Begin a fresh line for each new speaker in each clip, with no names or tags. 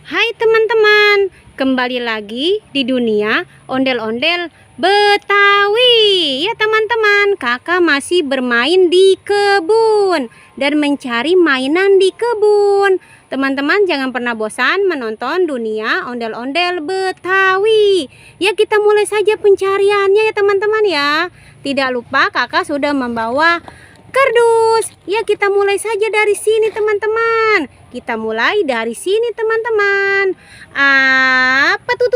Hai teman-teman, kembali lagi di dunia ondel-ondel Betawi. Ya teman-teman, kakak masih bermain di kebun dan mencari mainan di kebun. Teman-teman jangan pernah bosan menonton dunia ondel-ondel Betawi. Ya kita mulai saja pencariannya ya teman-teman ya. Tidak lupa kakak sudah membawa kardus. Ya kita mulai saja dari sini teman-teman. Kita mulai dari sini teman-teman. Apa tuh.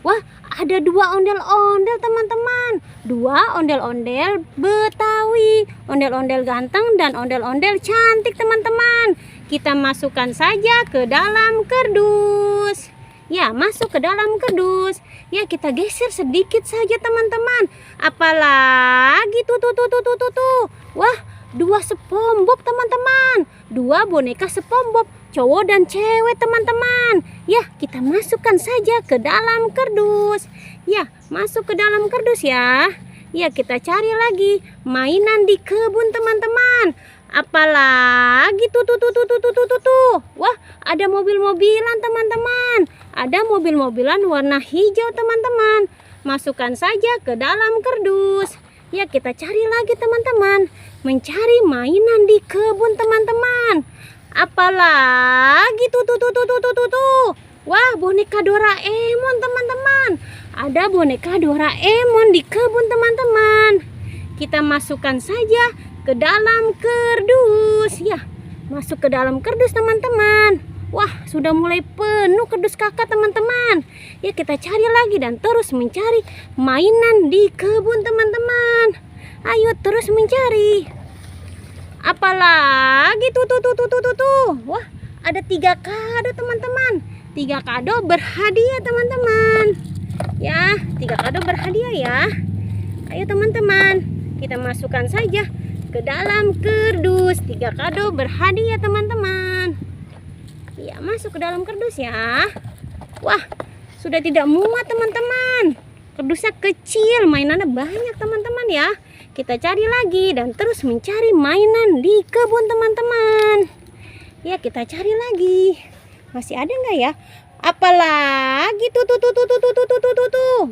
Wah, ada dua ondel-ondel teman-teman. Dua ondel-ondel Betawi. Ondel-ondel ganteng dan ondel-ondel cantik teman-teman. Kita masukkan saja ke dalam kardus. Ya, masuk ke dalam kardus. Ya, kita geser sedikit saja teman-teman. Apalagi tuh. Wah, dua SpongeBob teman-teman. Dua boneka SpongeBob, cowok dan cewek teman-teman. Ya, kita masukkan saja ke dalam kardus. Ya, masuk ke dalam kardus ya. Ya, kita cari lagi mainan di kebun teman-teman. Apalagi tuh. Wah, ada mobil-mobilan teman-teman. Ada mobil-mobilan warna hijau teman-teman. Masukkan saja ke dalam kardus. Ya, kita cari lagi teman-teman. Mencari mainan di kebun teman-teman. Apalagi tuh. Wah, boneka Doraemon teman-teman. Ada boneka Doraemon di kebun teman-teman. Kita masukkan saja ke dalam kardus. Ya, masuk ke dalam kardus teman-teman. Wah, sudah mulai penuh kardus kakak teman-teman. Ya, kita cari lagi dan terus mencari mainan di kebun teman-teman. Ayo terus mencari. Apalagi tuh. Wah, ada 3 kado teman-teman. 3 kado berhadiah teman-teman. Ya, 3 kado berhadiah ya. Ayo teman-teman, kita masukkan saja ke dalam kardus. 3 kado berhadiah teman-teman. Ya, masuk ke dalam kardus ya. Wah, sudah tidak muat teman-teman. Kardusnya kecil, mainannya banyak teman-teman ya. Kita cari lagi dan terus mencari mainan di kebun teman-teman. Ya, kita cari lagi. Masih ada nggak ya? Apalagi tuh.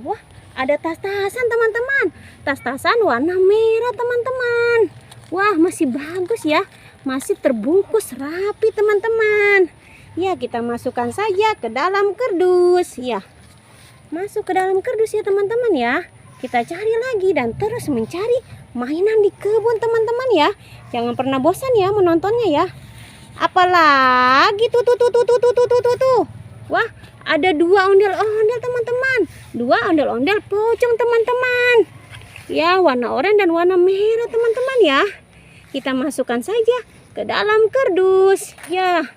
Wah, ada tas-tasan teman-teman. Tas-tasan warna merah teman-teman. Wah, masih bagus ya. Masih terbungkus rapi teman-teman. Ya, kita masukkan saja ke dalam kardus. Ya, masuk ke dalam kardus ya teman-teman ya. Kita cari lagi dan terus mencari mainan di kebun teman-teman ya. Jangan pernah bosan ya menontonnya ya. Apalagi tuh. Wah, ada 2 ondel-ondel teman-teman. 2 ondel-ondel pocong teman-teman. Ya, warna oranye dan warna merah teman-teman ya. Kita masukkan saja ke dalam kardus. Ya,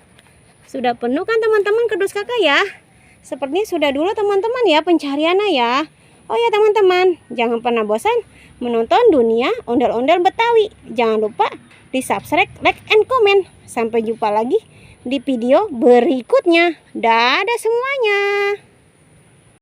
sudah penuh kan teman-teman kardus kakak ya. Sepertinya sudah dulu teman-teman ya pencariannya ya. Oh ya teman-teman, jangan pernah bosan menonton dunia ondel-ondel Betawi. Jangan lupa di subscribe, like, and comment. Sampai jumpa lagi di video berikutnya. Dadah semuanya.